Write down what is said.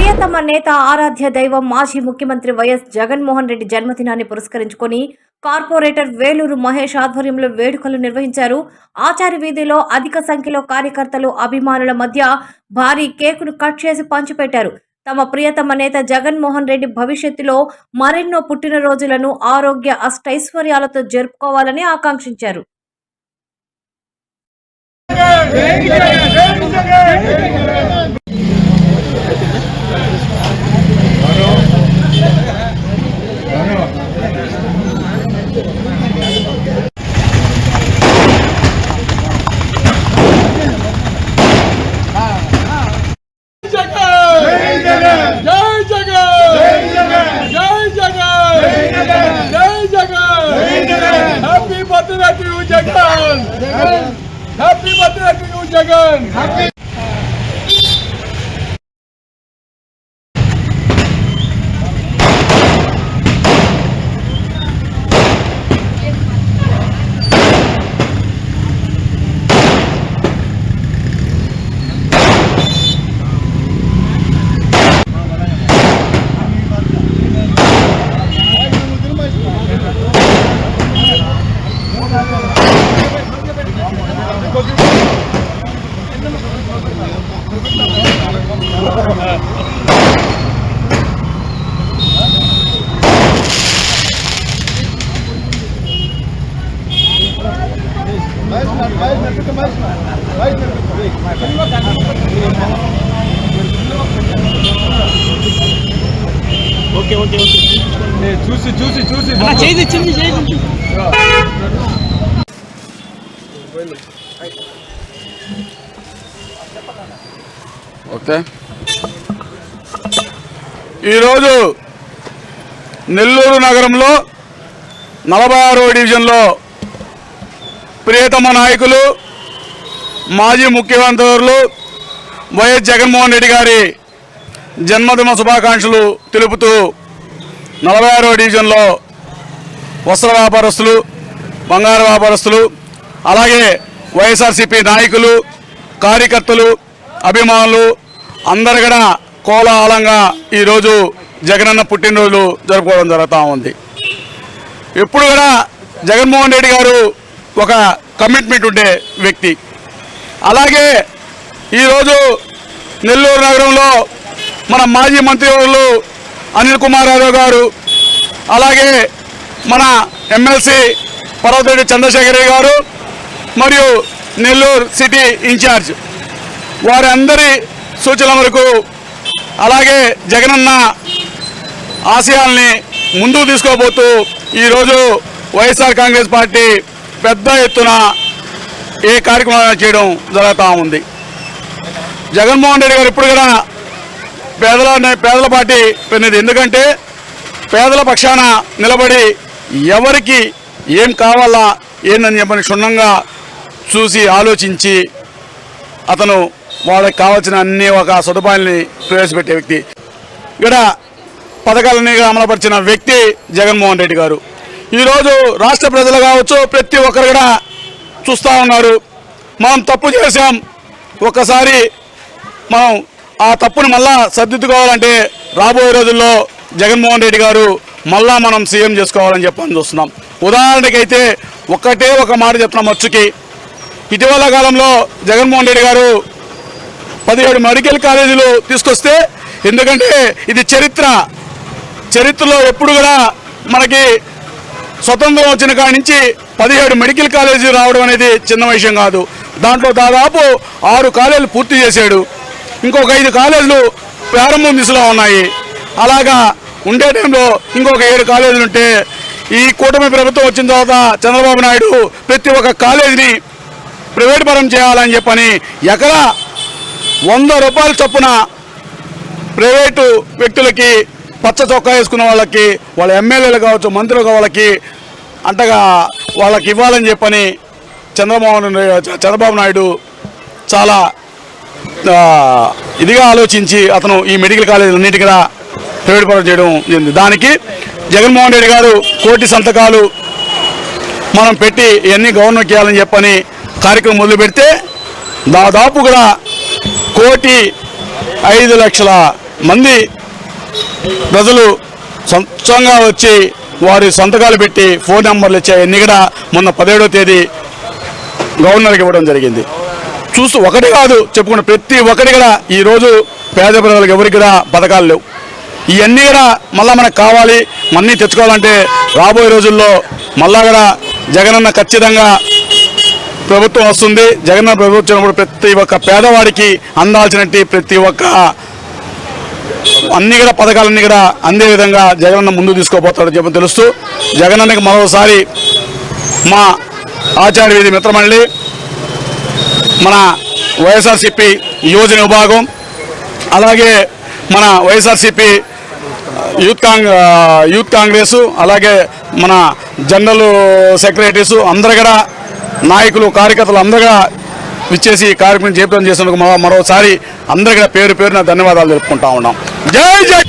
ప్రియతమ నేత ఆరాధ్య దైవం మాజీ ముఖ్యమంత్రి వైఎస్ జగన్మోహన్ రెడ్డి జన్మదినాన్ని పురస్కరించుకొని కార్పొరేటర్ వేలూరు మహేష్ ఆధ్వర్యంలో వేడుకలు నిర్వహించారు. ఆచార్య వీధిలో అధిక సంఖ్యలో కార్యకర్తలు అభిమానుల మధ్య భారీ కేకును కట్ చేసి పంచిపెట్టారు. తమ ప్రియతమ నేత జగన్మోహన్ రెడ్డి భవిష్యత్తులో మరెన్నో పుట్టినరోజులను ఆరోగ్య అష్టైశ్వర్యాలతో జరుపుకోవాలని ఆకాంక్షించారు. Happy birthday to you, Jagan! Happy okay okay okay చూసి చూసి చూసి చేయింది ఓకే. ఈరోజు నెల్లూరు నగరంలో 46వ డివిజన్లో ప్రియతమ నాయకులు మాజీ ముఖ్యమంత్రులు వైఎస్ జగన్మోహన్ రెడ్డి గారి జన్మదిన శుభాకాంక్షలు తెలుపుతూ 46వ డివిజన్లో వస్త్ర వ్యాపారస్తులు, బంగారు వ్యాపారస్తులు, అలాగే వైఎస్ఆర్సీపీ నాయకులు, కార్యకర్తలు, అభిమానులు అందరు కూడా కోలాహలంగా ఈరోజు జగనన్న పుట్టినరోజు జరుపుకోవడం జరుగుతూ ఉంది. ఎప్పుడు కూడా జగన్మోహన్ రెడ్డి గారు ఒక కమిట్మెంట్ ఉండే వ్యక్తి. అలాగే ఈరోజు నెల్లూరు నగరంలో మన మాజీ మంత్రివర్యులు అనిల్ కుమార్ యాదవ్ గారు, అలాగే మన ఎమ్మెల్సీ పర్వతరెడ్డి చంద్రశేఖర్ గారు మరియు నెల్లూరు సిటీ ఇన్ఛార్జ్ వారి అందరి సూచనల వరకు, అలాగే జగనన్న ఆశయాల్ని ముందుకు తీసుకోబోతూ ఈరోజు వైఎస్ఆర్ కాంగ్రెస్ పార్టీ పెద్ద ఎత్తున ఏ కార్యక్రమాలు చేయడం జరుగుతూ ఉంది. జగన్మోహన్ రెడ్డి గారు ఇప్పుడు కూడా పేదల పార్టీ పెన్నది. ఎందుకంటే పేదల పక్షాన నిలబడి ఎవరికి ఏం కావాలా ఏందని చెప్పని క్షుణ్ణంగా చూసి ఆలోచించి అతను వాళ్ళకి కావాల్సిన అన్ని ఒక సదుపాయాలని ప్రవేశపెట్టే వ్యక్తి. ఇక్కడ పథకాలన్నీ అమలుపరిచిన వ్యక్తి జగన్మోహన్ రెడ్డి గారు. ఈరోజు రాష్ట్ర ప్రజలు కావచ్చు, ప్రతి ఒక్కరు కూడా చూస్తూ ఉన్నారు. మనం తప్పు చేశాం, ఒక్కసారి మనం ఆ తప్పును మళ్ళా సర్దిద్దుకోవాలంటే రాబోయే రోజుల్లో జగన్మోహన్ రెడ్డి గారు మళ్ళా మనం సీఎం చేసుకోవాలని చెప్పని చూస్తున్నాం. ఉదాహరణకైతే ఒకటే ఒక మాట చెప్తున్నాం మచ్చుకి. ఇటీవల కాలంలో జగన్మోహన్ రెడ్డి గారు 17 మెడికల్ కాలేజీలు తీసుకొస్తే, ఎందుకంటే ఇది చరిత్రలో ఎప్పుడు కూడా మనకి స్వతంత్రం వచ్చిన కాడి నుంచి 17 మెడికల్ కాలేజీలు రావడం అనేది చిన్న విషయం కాదు. దాంట్లో దాదాపు 6 కాలేజీలు పూర్తి చేశాడు. ఇంకొక 5 కాలేజీలు ప్రారంభం దిశలో ఉన్నాయి. అలాగా ఉండే టైంలో ఇంకొక 7 కాలేజీలు ఉంటే, ఈ కూటమి ప్రభుత్వం వచ్చిన తర్వాత చంద్రబాబు నాయుడు ప్రతి ఒక్క కాలేజీని ప్రైవేట్ పరం చేయాలని చెప్పని ఎకరా 100 రూపాయల చొప్పున ప్రైవేటు వ్యక్తులకి, పచ్చ చొక్కా వేసుకున్న వాళ్ళకి, వాళ్ళ ఎమ్మెల్యేలు కావచ్చు, మంత్రులు వాళ్ళకి అంటగా వాళ్ళకి ఇవ్వాలని చెప్పని చంద్రబాబు నాయుడు చాలా ఇదిగా ఆలోచించి అతను ఈ మెడికల్ కాలేజీలన్నిటి కూడా ప్రైవేట్ పరం చేయడం జరిగింది. దానికి జగన్మోహన్ రెడ్డి గారు కోటి సంతకాలు మనం పెట్టి ఇవన్నీ గవర్నమెంట్ చేయాలని చెప్పని కార్యక్రమం మొదలు పెడితే దాదాపు కూడా 1,05,00,000 మంది ప్రజలు స్వచ్ఛంగా వచ్చి వారి సంతకాలు పెట్టి ఫోన్ నెంబర్లు ఇచ్చాయన్నీ కూడా మొన్న 17వ తేదీ గవర్నర్కి ఇవ్వడం జరిగింది. చూస్తూ ఒకటి కాదు చెప్పుకున్న ప్రతి ఒక్కటి కూడా ఈరోజు పేద ప్రజలకు ఎవరికి కూడా పథకాలు లేవు. ఇవన్నీ కూడా మళ్ళీ మనకు కావాలి, మన్నీ తెచ్చుకోవాలంటే రాబోయే రోజుల్లో మళ్ళా కూడా జగనన్న ఖచ్చితంగా ప్రభుత్వం వస్తుంది. జగనన్న ప్రభుత్వం వచ్చినప్పుడు ప్రతి ఒక్క పేదవాడికి అందాల్సినట్టు ప్రతి ఒక్క అన్ని కూడా పథకాలన్నీ కూడా అందే విధంగా జగనన్న ముందు తీసుకోబోతాడని చెప్పి తెలుస్తూ జగనన్నకి మరోసారి మా ఆచార్య వీధి మిత్రమండలి, మన వైఎస్ఆర్సీపీ యువజన విభాగం, అలాగే మన వైఎస్ఆర్సీపీ యూత్ కాంగ్రెస్, అలాగే మన జనరల్ సెక్రటరీస్ అందరు కూడా నాయకులు కార్యకర్తలు అందరూ కూడా విచ్చేసి ఈ కార్యక్రమం చేపట్టడం చేసినందుకు మరోసారి అందరికీ కూడా పేరు పేరున ధన్యవాదాలు తెలుపుకుంటా ఉన్నాం. జై జై